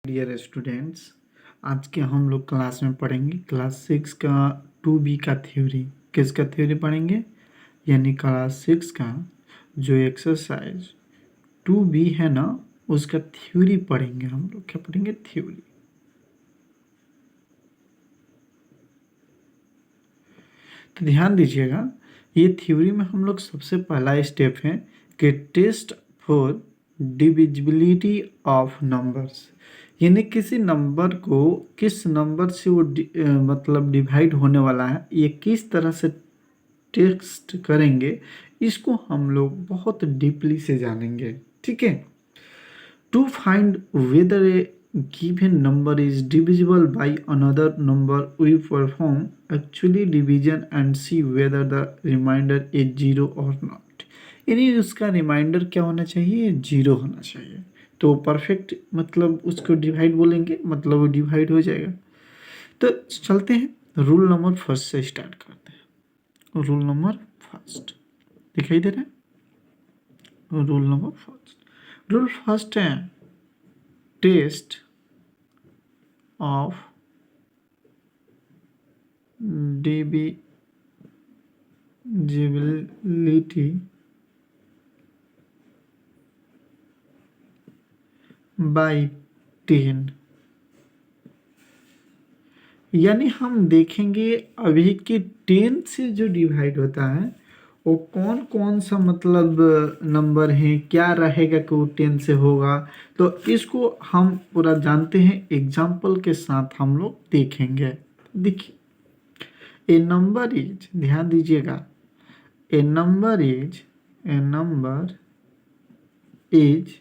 Dear students, आज के हम लोग क्लास में पढ़ेंगे क्लास 6 का 2B का थ्योरी। किसका थ्योरी पढ़ेंगे? यानी क्लास 6 का जो एक्सरसाइज 2B है ना, उसका थ्योरी पढ़ेंगे। हम लोग क्या पढ़ेंगे? थ्योरी। तो ध्यान दीजिएगा, ये थ्योरी में हम लोग सबसे पहला स्टेप है कि test for divisibility of numbers, यानी किसी नंबर को किस नंबर से वो मतलब डिवाइड होने वाला है, ये किस तरह से टेस्ट करेंगे, इसको हम लोग बहुत डीपली से जानेंगे। ठीक है। To find whether a given number is divisible by another number, we perform actually division and see whether the remainder is zero or not. यानी उसका रिमाइंडर क्या होना चाहिए? जीरो होना चाहिए। तो परफेक्ट मतलब उसको डिवाइड बोलेंगे, मतलब वो डिवाइड हो जाएगा। तो चलते हैं, रूल नंबर फर्स्ट से स्टार्ट करते हैं। रूल नंबर फर्स्ट दिखाई दे रहा है? Rule number first, rule first है टेस्ट of divisibility by 10। यानी हम देखेंगे अभी कि 10 से जो डिवाइड होता है वो कौन कौन सा मतलब नंबर है, क्या रहेगा कि वो 10 से होगा। तो इसको हम पूरा जानते हैं, एग्जाम्पल के साथ हम लोग देखेंगे। देखिए, ए नंबर इज, ध्यान दीजिएगा, a number is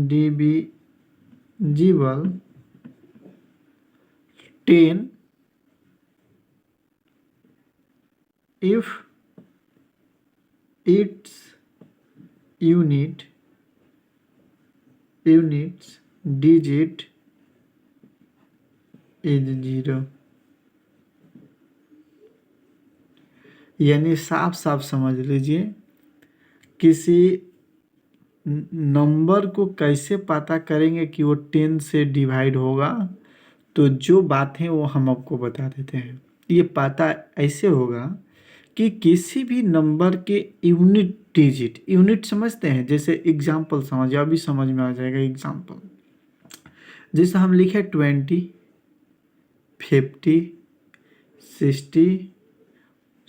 divisible 10 if its units digit is 0। यानी साफ साफ समझ लीजिए, किसी नंबर को कैसे पता करेंगे कि वो 10 से डिवाइड होगा। तो जो बात है वो हम आपको बता देते हैं। ये पता ऐसे होगा कि किसी भी नंबर के यूनिट डिजिट, यूनिट समझते हैं, जैसे एग्जाम्पल समझिए, अभी समझ में आ जाएगा एग्जाम्पल। जैसे हम लिखे 20, 50, 60,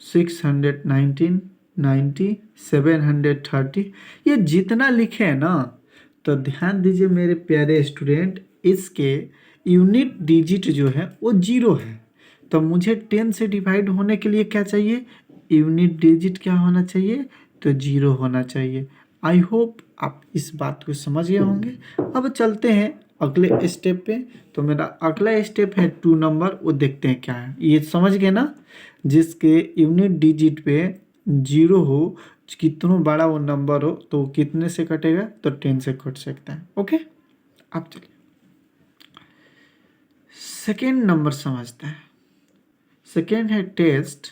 619, 90, 730, ये जितना लिखे हैं ना, तो ध्यान दीजिए मेरे प्यारे स्टूडेंट, इसके यूनिट डिजिट जो है वो 0 है। तो मुझे 10 से डिवाइड होने के लिए क्या चाहिए? यूनिट डिजिट क्या होना चाहिए? तो 0 होना चाहिए। आई होप आप इस बात को समझ गए होंगे। अब चलते हैं अगले स्टेप पे। तो मेरा अगला स्टेप है 2 नंबर, वो देखते हैं क्या है। ये समझ गए ना, जिसके यूनिट डिजिट पे 0 हो, कितना बड़ा वो नंबर हो, तो वो कितने से कटेगा? तो 10 से कट सकता है। ओके, अब चलिए सेकेंड नंबर समझते हैं। सेकेंड है test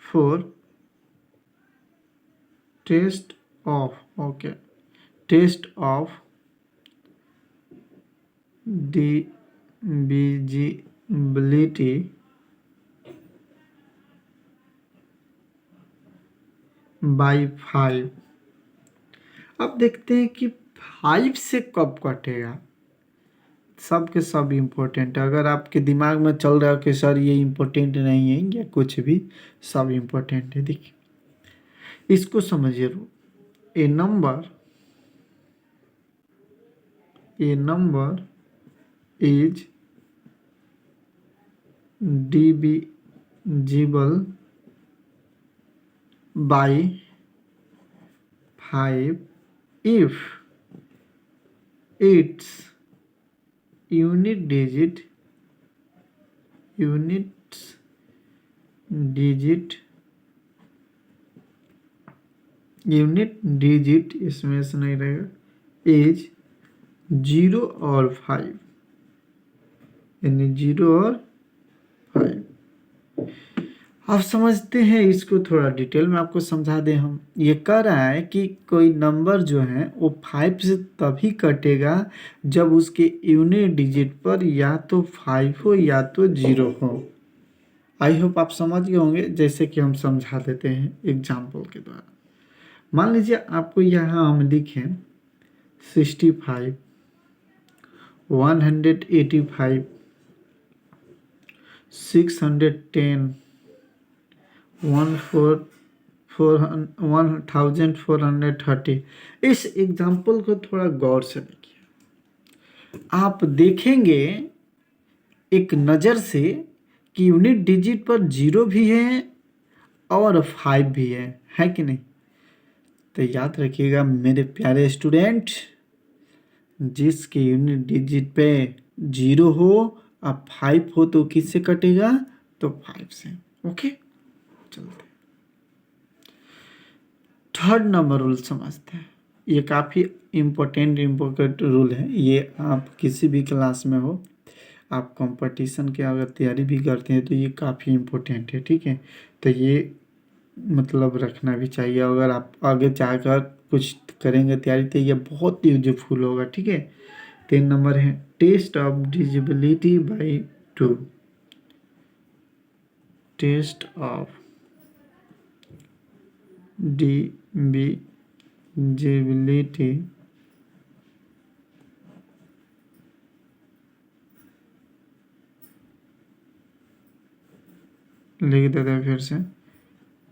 for test of, okay, test of divisibility by 5। अब देखते हैं कि 5 से कब कटेगा। सब के सब इम्पोर्टेंट है। अगर आपके दिमाग में चल रहा है कि सर ये इम्पोर्टेंट नहीं है या कुछ भी, सब इम्पोर्टेंट है। देखिए, इसको समझिए। A number is divisible by 5 if its unit digit इसमें से नहीं रहेगा, इज 0 और 5, यानी 0 और 5। अब समझते हैं इसको थोड़ा डिटेल में आपको समझा दें हम। ये कह रहा है कि कोई नंबर जो है वो 5 से तभी कटेगा जब उसके यूनिट डिजिट पर या तो 5 हो या तो 0 हो। आई होप आप समझ गए होंगे, जैसे कि हम समझा देते हैं एग्जाम्पल के द्वारा। मान लीजिए आपको यहाँ हम लिखें 65, 185, 610, 1430। इस एग्जाम्पल को थोड़ा गौर से देखिए। आप देखेंगे एक नज़र से कि यूनिट डिजिट पर 0 भी है और 5 भी है कि नहीं। तो याद रखिएगा मेरे प्यारे स्टूडेंट, जिसके यूनिट डिजिट पे 0 हो और 5 हो तो किससे कटेगा, तो 5 से। ओके, चलते थर्ड नंबर रूल समझते हैं। ये काफ़ी इम्पोर्टेंट रूल है। ये आप किसी भी क्लास में हो, आप कंपटीशन की अगर तैयारी भी करते हैं तो ये काफ़ी इम्पोर्टेंट है, ठीक है। तो ये मतलब रखना भी चाहिए, अगर आप आगे जाकर कुछ करेंगे तैयारी तो ये बहुत यूजफुल होगा, ठीक है। 3 नंबर है test of divisibility by 2। Test of divisibility लिख देते हैं फिर से,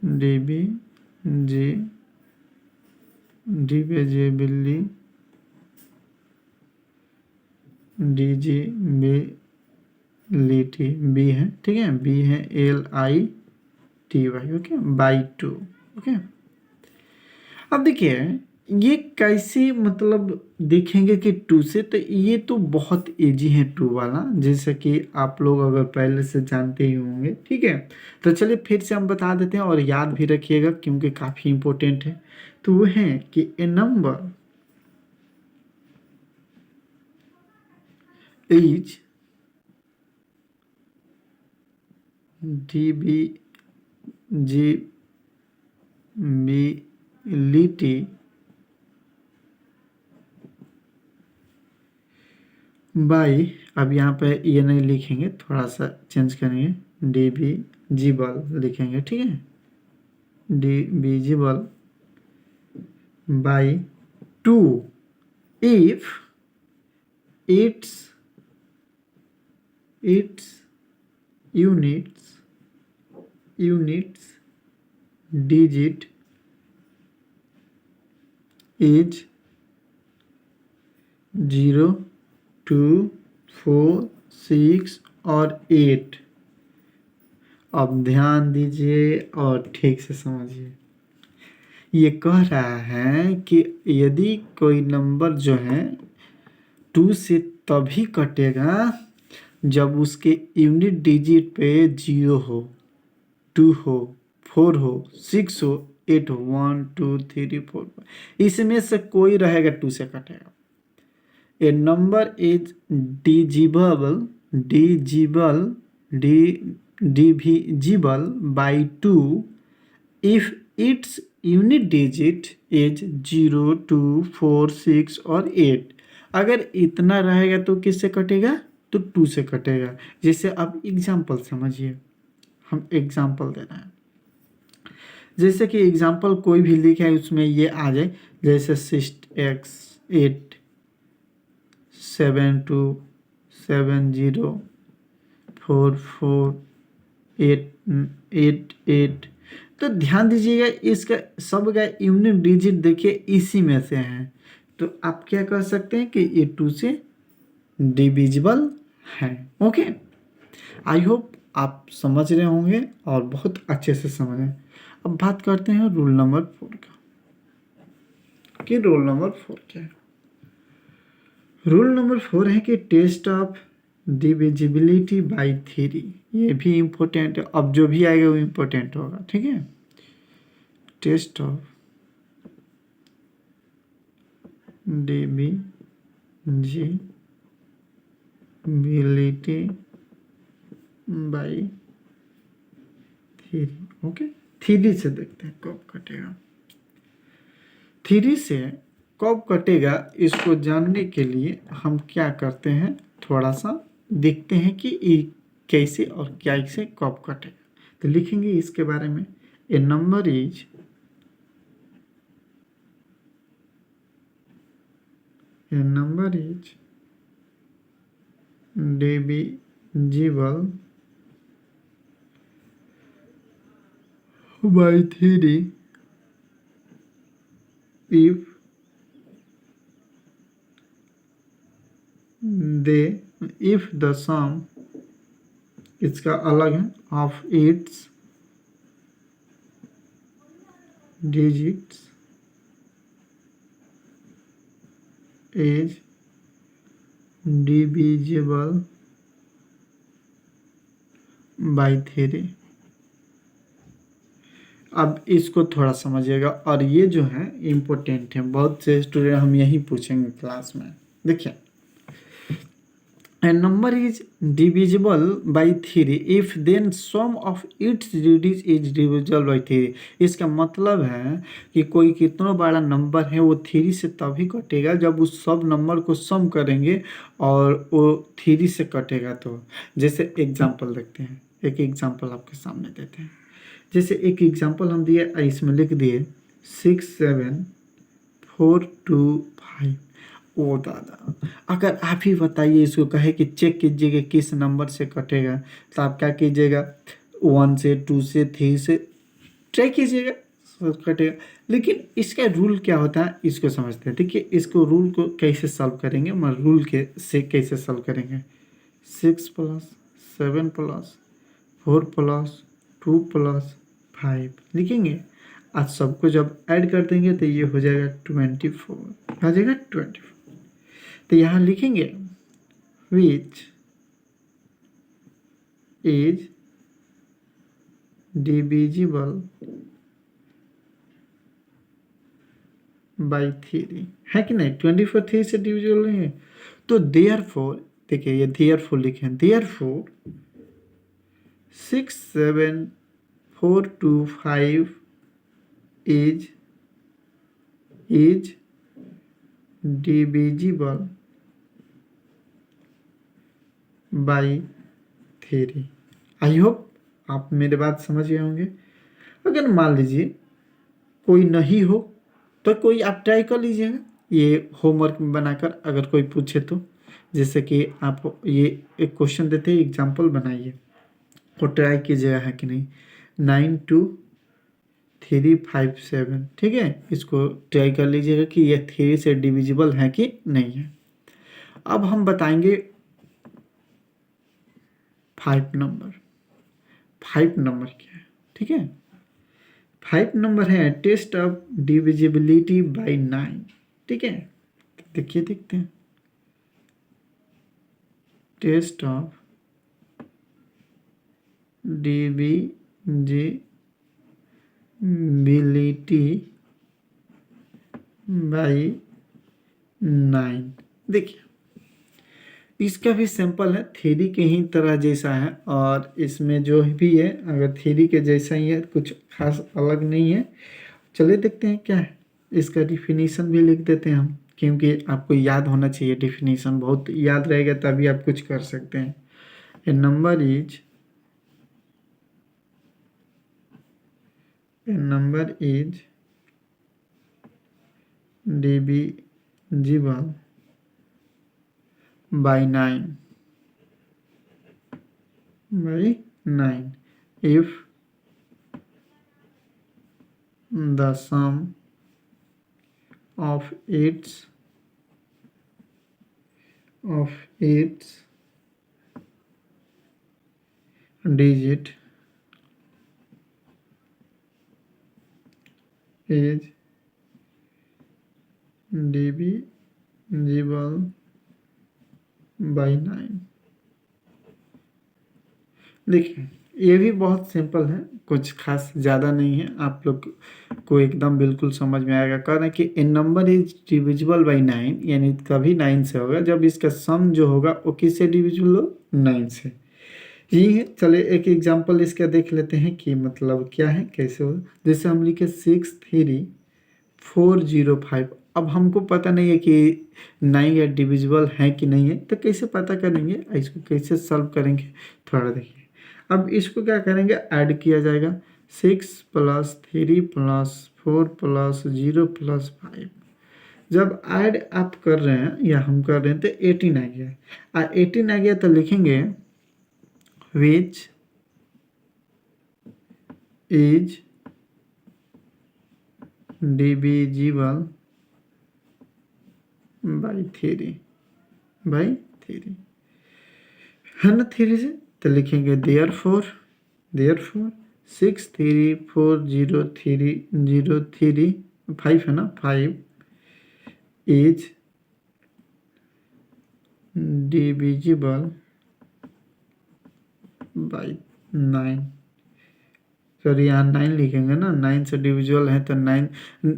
डिविजिबिलिटी बी है, ठीक है। बी है LITY, ओके, बाई 2। ओके, अब देखिए ये कैसे मतलब देखेंगे कि 2 से, तो ये तो बहुत इजी है 2 वाला, जैसे कि आप लोग अगर पहले से जानते ही होंगे, ठीक है। तो चलिए फिर से हम बता देते हैं और याद भी रखिएगा क्योंकि काफ़ी इम्पोर्टेंट है। तो वो है कि a number is divisibility by, अब यहाँ पे ये नहीं लिखेंगे, थोड़ा सा चेंज करेंगे, डिविजिबल लिखेंगे, ठीक है। Divisible by 2 if its units digit is 0, 2, 4, 6 और 8। अब ध्यान दीजिए और ठीक से समझिए। ये कह रहा है कि यदि कोई नंबर जो है 2 से तभी कटेगा जब उसके यूनिट डिजिट पे 0 हो, 2 हो, 4 हो, 6 हो, 8 हो, 1 2 3 4 इसमें से कोई रहेगा 2 से कटेगा। A number is divisible by 2 if its unit digit is 0, 2, 4, 6 और 8। अगर इतना रहेगा तो किससे कटेगा, तो 2 से कटेगा। जैसे अब एग्जाम्पल समझिए, हम एग्जाम्पल दे रहे हैं, जैसे कि एग्जाम्पल कोई भी लिखे है उसमें ये आ जाए, जैसे 6x 8 7 2 7 0 4 4 8 8 8। तो ध्यान दीजिएगा इसका सब का यूनिट डिजिट देखिए इसी में से है, तो आप क्या कर सकते हैं कि ये 2 से डिविजिबल है। ओके, आई होप आप समझ रहे होंगे और बहुत अच्छे से समझ रहे हैं। अब बात करते हैं रूल नंबर 4 का, कि रूल नंबर 4 क्या है। रूल नंबर 4 है कि टेस्ट ऑफ डिविजिबिलिटी बाई 3। ये भी इम्पोर्टेंट है, अब जो भी आएगा वो इम्पोर्टेंट होगा, ठीक है। Test of divisibility by three. Okay, three से देखते हैं कब कटेगा। थ्री से कब कटेगा इसको जानने के लिए हम क्या करते हैं, थोड़ा सा देखते हैं कि ये कैसे और कैसे कब कटेगा। तो लिखेंगे इसके बारे में, ए number is divisible by 3 if the sum, इसका अलग है, of its digits is divisible by 3। अब इसको थोड़ा समझिएगा, और ये जो है इम्पोर्टेंट है, बहुत से स्टूडेंट हम यही पूछेंगे क्लास में। देखिए, a number is divisible by 3 if then sum of its digits is divisible by 3। इसका मतलब है कि कोई कितना बड़ा नंबर है वो 3 से तभी कटेगा जब उस सब नंबर को सम करेंगे और वो 3 से कटेगा। तो जैसे एग्जांपल देखते हैं, एक एग्जांपल आपके सामने देते हैं। जैसे एक एग्जांपल हम दिए, इसमें लिख दिए 67425। ओ दादा, अगर आप ही बताइए, इसको कहे कि चेक कीजिएगा किस नंबर से कटेगा, तो आप क्या कीजिएगा, 1 से 2 से 3 से ट्राई कीजिएगा, कटेगा। लेकिन इसका रूल क्या होता है इसको समझते हैं। देखिए, इसको रूल को कैसे सॉल्व करेंगे, मैं रूल के से कैसे सॉल्व करेंगे। 6 + 7 + 4 + 2 + 5 लिखेंगे। आज सबको जब ऐड कर देंगे तो ये हो जाएगा 24, आ जाएगा 24। तो यहाँ लिखेंगे विच इज डिविजिबल बाई 3, है कि नहीं। 24 3 से डिविजिबल नहीं है, तो देयरफॉर, देखिए ये देयरफॉर लिखे, therefore 67425 is divisible by 3। I hope आप मेरे बात समझ गए होंगे। अगर मान लीजिए कोई नहीं हो तो कोई आप ट्राई कर लीजिएगा, ये होमवर्क में बनाकर, अगर कोई पूछे तो। जैसे कि आप ये एक क्वेश्चन देते हैं, एग्जांपल बनाइए और ट्राई कीजिएगा है कि नहीं। 92357, ठीक है, इसको ट्राई कर लीजिएगा कि ये 3 से डिविजिबल है कि नहीं है। अब हम बताएंगे 5 नंबर। 5 नंबर क्या है, ठीक है। 5 नंबर है टेस्ट ऑफ डिविजिबिलिटी बाय 9, ठीक है। देखिए, देखते हैं, टेस्ट ऑफ डिविजिबिलिटी बाय 9। देखिए, इसका भी सैंपल है, थ्री के ही तरह जैसा है, और इसमें जो भी है अगर थ्री के जैसा ही है, कुछ खास अलग नहीं है। चलिए देखते हैं क्या है। इसका डिफिनीशन भी लिख देते हैं हम, क्योंकि आपको याद होना चाहिए डिफिनीशन, बहुत याद रहेगा तभी आप कुछ कर सकते हैं। A number is divisible by 9 if the sum of its digit is divisible by 9। देखिए, ये भी बहुत सिंपल है, कुछ खास ज़्यादा नहीं है, आप लोग को एकदम बिल्कुल समझ में आएगा। कह रहे हैं कि a number is divisible by 9, यानी कभी 9 से होगा जब इसका सम जो होगा वो किससे डिविजिबल हो, 9 से। यही है। चले एक एग्जांपल इसका देख लेते हैं कि मतलब क्या है, कैसे हो। जैसे हम लिखे 63405। अब हमको पता नहीं है कि 9 या डिविजिबल है कि नहीं है, तो कैसे पता करेंगे, इसको कैसे सॉल्व करेंगे, थोड़ा देखिए। अब इसको क्या करेंगे, ऐड किया जाएगा। 6+3+4+0+5। जब ऐड आप कर रहे हैं या हम कर रहे हैं तो 18 आ गया। 18 आ गया तो लिखेंगे विच इज डिविजिबल बाई 3 है ना, 3 से। तो लिखेंगे देयर फोर 6340305 है ना, 5 इज डिविजिबल बाई 9। सर यहाँ 9 लिखेंगे ना, 9 से डिविजिबल है तो 9,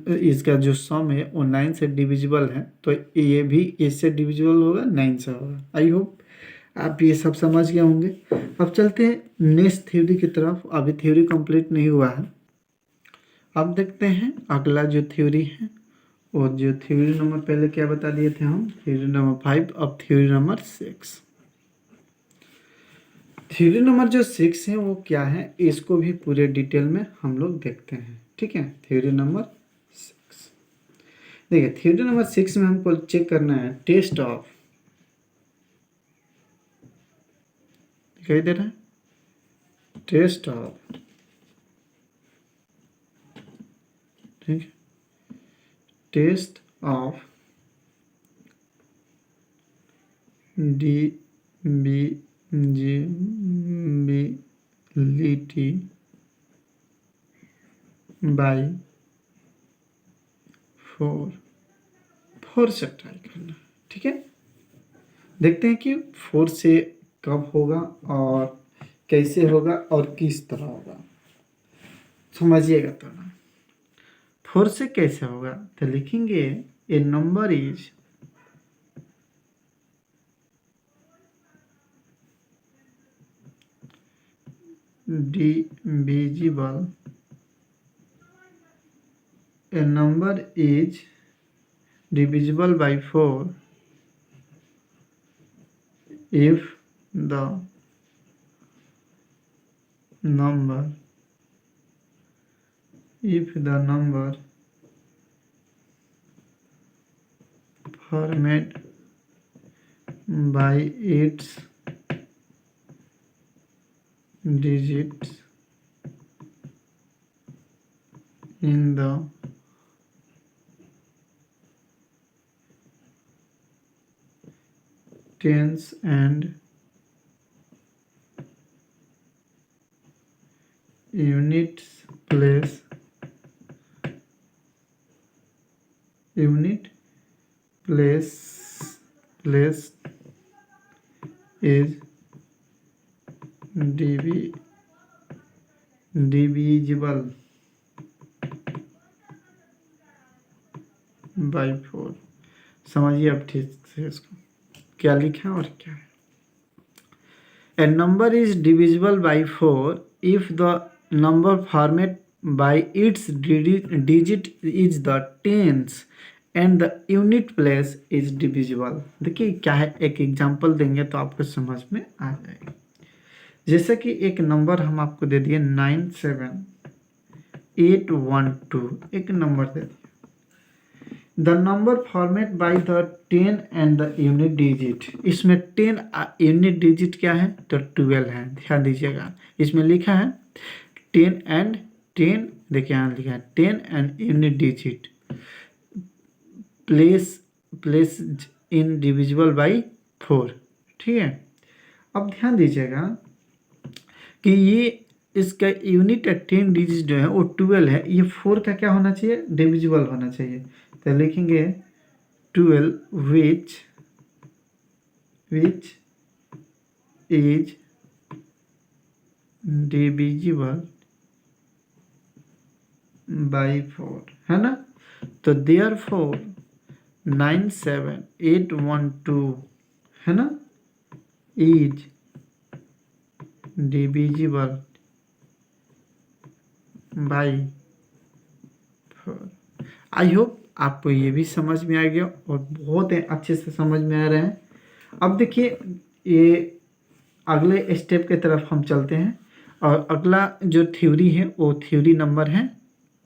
इसका जो सम है वो 9 से डिविजिबल है, तो ये भी इससे डिविजिबल होगा, 9 से होगा। आई होप आप ये सब समझ गए होंगे। अब चलते हैं नेक्स्ट थ्योरी की तरफ। अभी थ्योरी कंप्लीट नहीं हुआ है। अब देखते हैं अगला जो थ्योरी है, वो जो थ्योरी नंबर पहले क्या बता दिए थे हम, थ्योरी नंबर 5। अब थ्योरी नंबर 6। थ्योरी नंबर जो 6 है वो क्या है, इसको भी पूरे डिटेल में हम लोग देखते हैं। ठीक है, थ्योरी नंबर 6। देखिए थ्योरी नंबर 6 में हमको चेक करना है टेस्ट ऑफ, दिखाई दे रहा है, टेस्ट ऑफ, ठीक है, टेस्ट ऑफ डिविजिबिलिटी बाई 4 से ट्राई करना। ठीक है, देखते हैं कि 4 से कब होगा और कैसे होगा और किस तरह होगा, समझिएगा थोड़ा। 4 से कैसे होगा, तो लिखेंगे a number is divisible, a number is divisible by 4 if the number formed by its digits in the tens and unit place is divisible by 4। समझिए अब ठीक से इसको क्या लिखा है और क्या है। A number is divisible by 4 if the number formed by its digit is the tens and the unit place is divisible। देखिए क्या है, एक एग्जांपल देंगे तो आपको समझ में आ जाएगा। जैसे कि एक नंबर हम आपको दे दिए 97812, एक नंबर दे दिया। The number format by the 10 and the unit digit, इसमें 10 यूनिट डिजिट क्या है, तो 12 है। ध्यान दीजिएगा, इसमें लिखा है 10 एंड 10, देखिए यहाँ लिखा है 10 and unit digit place in divisible by 4। ठीक है, अब ध्यान दीजिएगा कि ये इसका यूनिट 10 डिजिट जो है वो 12 है, ये 4 का क्या होना चाहिए, डिविजिबल होना चाहिए। तो लिखेंगे 12 विच इज डिविजिबल बाई 4, है ना। तो देयरफॉर 97812 है ना, is divisible by 4। I hope आपको ये भी समझ में आ गया और बहुत अच्छे से समझ में आ रहे हैं। अब देखिए ये अगले स्टेप की तरफ हम चलते हैं और अगला जो थ्योरी है वो थ्योरी नंबर है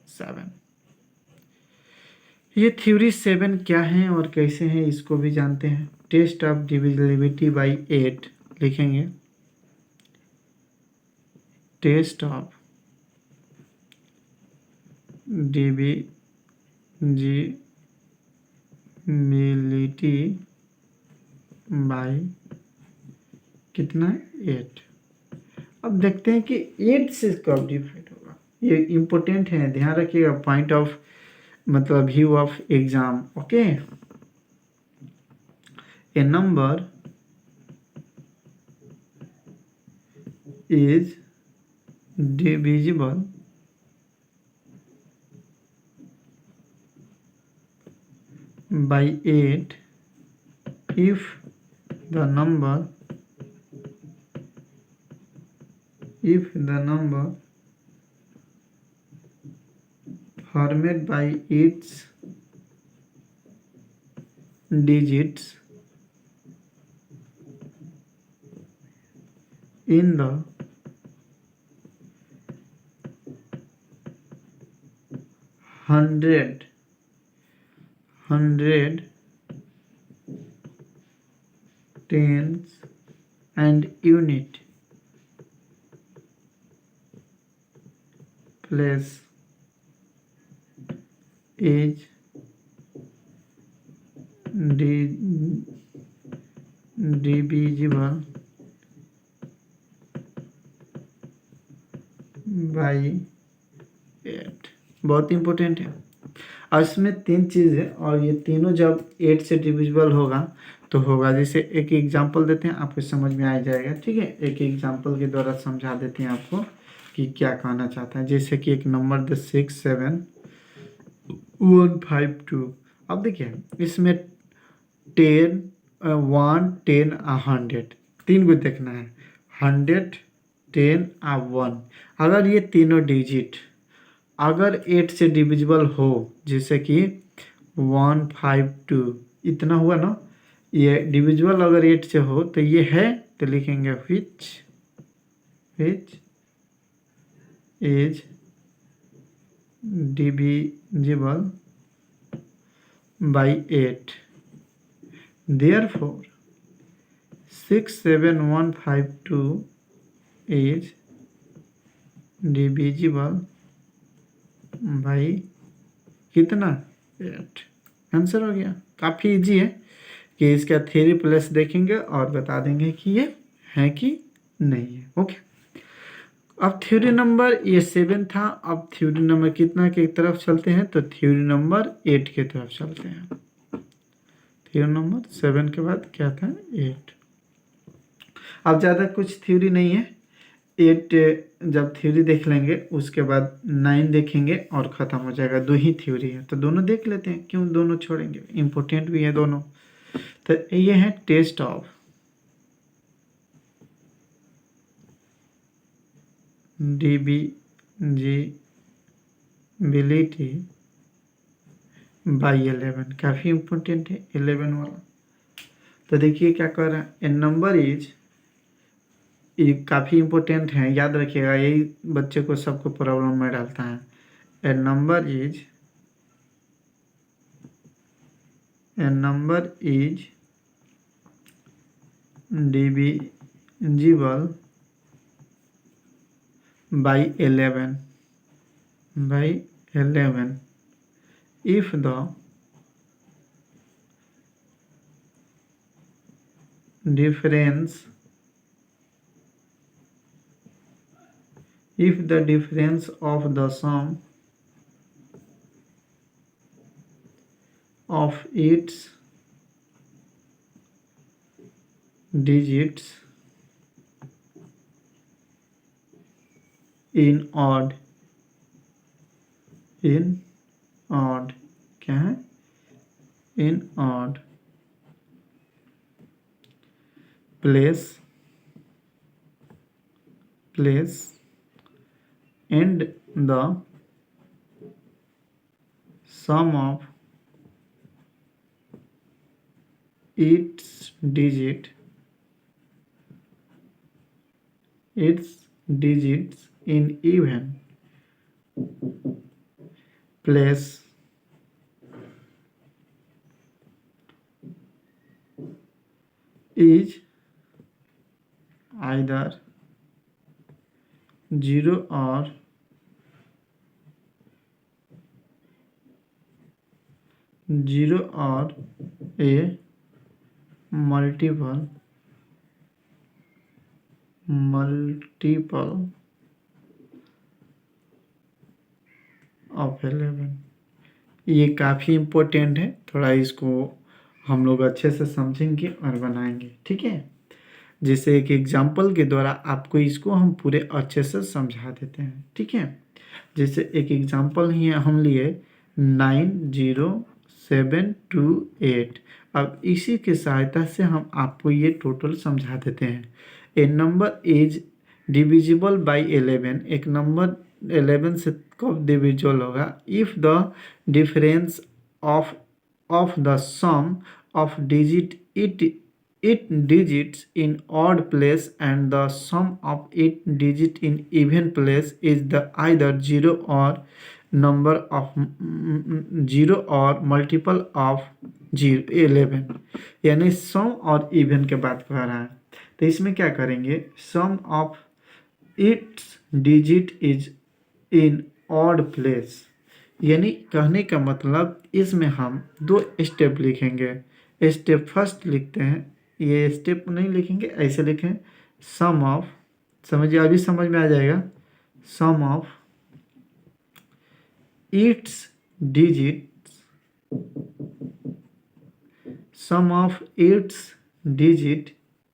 7। ये थ्योरी 7 क्या है और कैसे हैं इसको भी जानते हैं। टेस्ट ऑफ डिविजिबिलिटी बाई 8 लिखेंगे। टेस्ट ऑफ डिविजिबिलिटी बाई कितना 8। अब देखते हैं कि 8 से कब डिवाइड होगा। ये इम्पोर्टेंट है, ध्यान रखिएगा, पॉइंट ऑफ मतलब view of exam. Okay, A number is divisible by 8 if the number formed by its digits in the hundred, tens and unit place is divisible by 8। बहुत इंपॉर्टेंट है और इसमें 3 चीज़ है और ये तीनों जब 8 से डिविजिबल होगा तो होगा। जैसे एक एग्जांपल देते हैं, आपको समझ में आ जाएगा। ठीक है, एक एग्जांपल के द्वारा समझा देते हैं आपको कि क्या कहना चाहता है। जैसे कि एक नंबर दे 67152। अब देखिए इसमें 10 1 10 100 तीन को देखना है। 100 10 और 1 अगर ये तीनों डिजिट अगर 8 से डिविजिबल हो, जैसे कि 152 इतना हुआ ना, ये डिविजिबल अगर 8 से हो तो ये है, तो लिखेंगे which is divisible by 8। Therefore 67152 is divisible by कितना 8। आंसर हो गया। काफ़ी इजी है कि इसका थ्योरी प्लस देखेंगे और बता देंगे कि ये है कि नहीं है। ओके, अब थ्योरी नंबर ये 7 था। अब थ्योरी नंबर कितना की तरफ चलते हैं, तो थ्योरी नंबर 8 की तरफ चलते हैं। थ्योरी नंबर 7 के बाद क्या था 8। अब ज़्यादा कुछ थ्योरी नहीं है। 8 जब थ्योरी देख लेंगे उसके बाद 9 देखेंगे और ख़त्म हो जाएगा। 2 ही थ्योरी है तो दोनों देख लेते हैं, क्यों दोनों छोड़ेंगे, इम्पोर्टेंट भी है दोनों। तो ये है टेस्ट ऑफ डिविजिबिलिटी बाई 11। काफ़ी इम्पोर्टेंट है 11 वाला। तो देखिए क्या कर रहा है, ए नंबर इज, ये काफ़ी इम्पोर्टेंट है, याद रखिएगा, यही बच्चे को सबको प्रॉब्लम में डालता है। ए number is divisible by 11 if the difference of the sum of its digits in odd क्या है, in odd place place and the sum of its digits in even place is either 0 or a multiple of 11। ये काफ़ी important है, थोड़ा इसको हम लोग अच्छे से समझेंगे और बनाएंगे, ठीक है। जैसे एक एग्जाम्पल के द्वारा आपको इसको हम पूरे अच्छे से समझा देते हैं, ठीक है। जैसे एक एग्जाम्पल ही हम लिए 90728। अब इसी की सहायता से हम आपको ये टोटल समझा देते हैं। A number is divisible by 11। एक नंबर 11 से कब डिविजिबल होगा? If the difference of the sum of it digits in odd place and the sum of it digit in even place is the either 0 or number of 0 or multiple of 11। यानी सम और even के बात कर रहा है। तो इसमें क्या करेंगे? Sum of its digit is in odd place, यानी कहने का मतलब इसमें हम दो स्टेप लिखेंगे। स्टेप फर्स्ट लिखते हैं, ये स्टेप नहीं लिखेंगे, ऐसे लिखें सम ऑफ, समझिए अभी समझ में आ जाएगा। Sum of its digit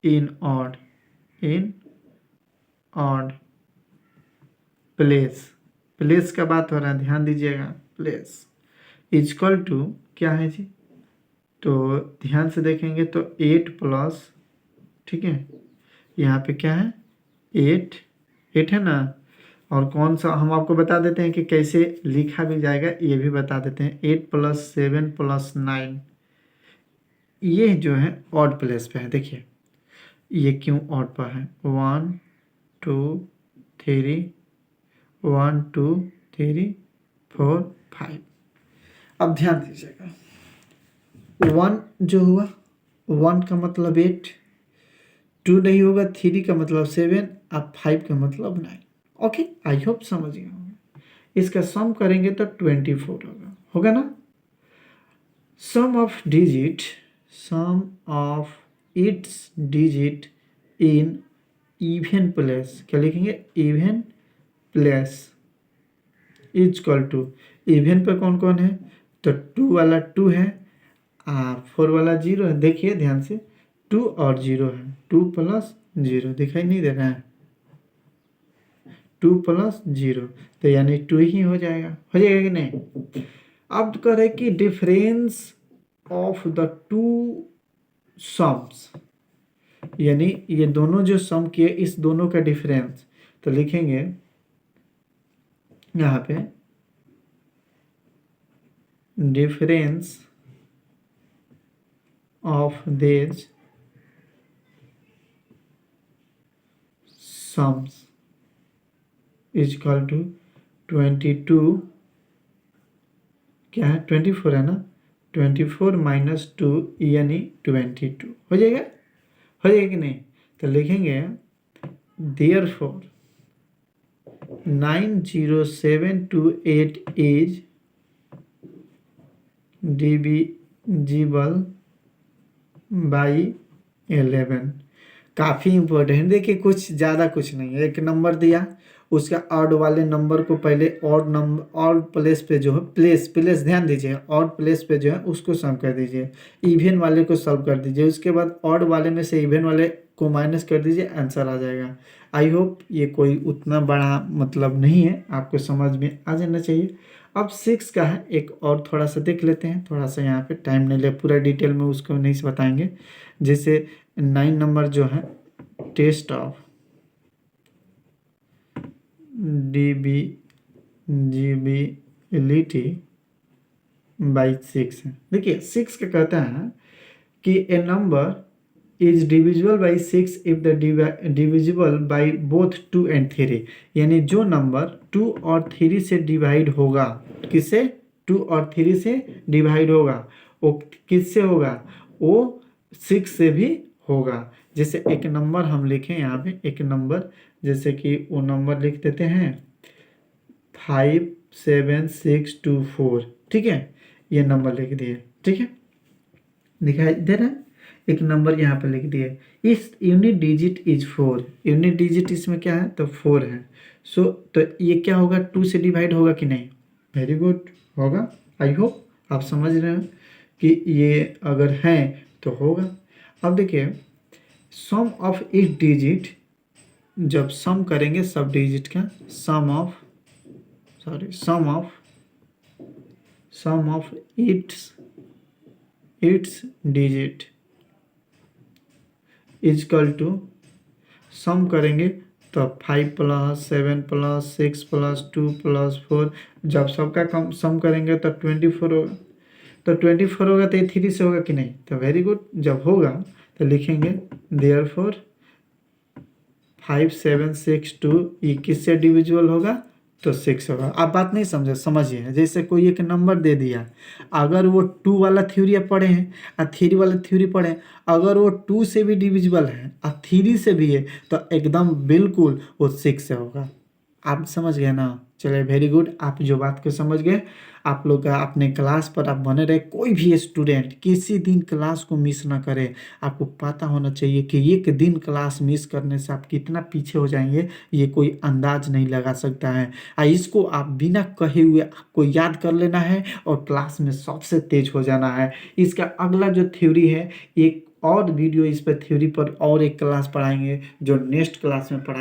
in odd place का बात हो रहा है, ध्यान दीजिएगा। प्लेस इजक्वल टू क्या है जी? तो ध्यान से देखेंगे तो 8 प्लस, ठीक है, यहाँ पे क्या है? 8 है ना। और कौन सा हम आपको बता देते हैं कि कैसे लिखा भी जाएगा, ये भी बता देते हैं। 8 + 7 + 9, ये जो है ऑड प्लेस पे है। देखिए ये क्यों ऑड पर है? 1 2 3 1 2 3 4 5। अब ध्यान दीजिएगा, 1 जो हुआ, 1 का मतलब 8, 2 नहीं होगा, 3 का मतलब 7, अब 5 का मतलब 9। ओके, आई होप समझ गए होंगे। इसका सम करेंगे तो 24 होगा ना। Sum of its digit in even place, क्या लिखेंगे? Even place is equal to, even पे कौन कौन है? तो 2 वाला 2 है, 4 वाला 0 है। देखिए ध्यान से, 2 और 0 है, 2 + 0 दिखाई नहीं दे रहा है, 2 + 0, तो यानी 2 ही हो जाएगा कि नहीं? अब करें कि difference of the two sums, यानी ये दोनों जो सम किए, इस दोनों का डिफरेंस, तो लिखेंगे यहाँ पे डिफरेंस ऑफ देज सम्स इजक्वल टू 22, क्या है? 24 है ना। 24 - 2 यानी 22 हो जाएगा कि नहीं? तो लिखेंगे देयरफॉर 90728 इज डिविजिबल बाई 11। काफ़ी इंपॉर्टेंट। देखिए कुछ ज़्यादा कुछ नहीं है, एक नंबर दिया, उसका ऑड वाले नंबर को पहले ऑड प्लेस पे जो है, प्लेस ध्यान दीजिए, ऑड प्लेस पे जो है उसको सम कर दीजिए, इवन वाले को सॉल्व कर दीजिए, उसके बाद ऑड वाले में से इवन वाले को माइनस कर दीजिए, आंसर आ जाएगा। आई होप ये कोई उतना बड़ा मतलब नहीं है, आपको समझ में आ जाना चाहिए। अब 6 का है, एक और थोड़ा सा देख लेते हैं, थोड़ा सा यहाँ पे टाइम नहीं ले, पूरा डिटेल में उसको नहीं से बताएंगे। जैसे 9 नंबर जो है, टेस्ट ऑफ डिविजिबिलिटी बाई 6 है। देखिए 6 का कहता है कि a number is divisible by 6 if the divisible by both 2 and 3, यानी जो नंबर 2 और 3 से डिवाइड होगा, किससे? 2 और 3 से डिवाइड होगा, वो किससे होगा? वो 6 से भी होगा। जैसे एक नंबर हम लिखें यहाँ पे, एक नंबर जैसे कि वो नंबर लिख देते हैं 57624, ठीक है, ये नंबर लिख दिए, ठीक है, दिखाई दे रहा है, एक नंबर यहाँ पे लिख दिए। इस unit digit is 4, unit digit इसमें क्या है? तो 4 है। सो तो ये क्या होगा? 2 से डिवाइड होगा कि नहीं? वेरी गुड, होगा। आई होप आप समझ रहे हो कि ये अगर है तो होगा। अब देखिए सम ऑफ इच डिजिट, जब सम करेंगे सब डिजिट का, sum of its digit is equal to, सम करेंगे तो 5 + 7 + 6 + 2 + 4, जब सबका कम सम करेंगे तो 24 होगा। तो 24 होगा तो ये 3 से होगा कि नहीं? तो वेरी गुड, जब होगा तो लिखेंगे देयरफॉर 5762 ये किससे डिविजिबल होगा? तो 6 होगा। आप बात नहीं समझे? समझिए, जैसे कोई एक नंबर दे दिया, अगर वो 2 वाला थ्योरी पढ़े हैं और 3 वाला थ्योरी पढ़े हैं, अगर वो 2 से भी डिविजिबल है और 3 से भी है तो एकदम बिल्कुल वो 6 से होगा। आप समझ गए ना? चलिए वेरी गुड, आप जो बात को समझ गए, आप लोग का अपने क्लास पर आप बने रहे। कोई भी स्टूडेंट किसी दिन क्लास को मिस ना करे। आपको पता होना चाहिए कि एक दिन क्लास मिस करने से आप कितना पीछे हो जाएंगे, ये कोई अंदाज नहीं लगा सकता है। इसको आप बिना कहे हुए आपको याद कर लेना है और क्लास में सबसे तेज हो जाना है। इसका अगला जो थ्योरी है, एक और वीडियो इस पर थ्योरी पर और एक क्लास पढ़ाएंगे जो नेक्स्ट क्लास में पढ़ाएंगे।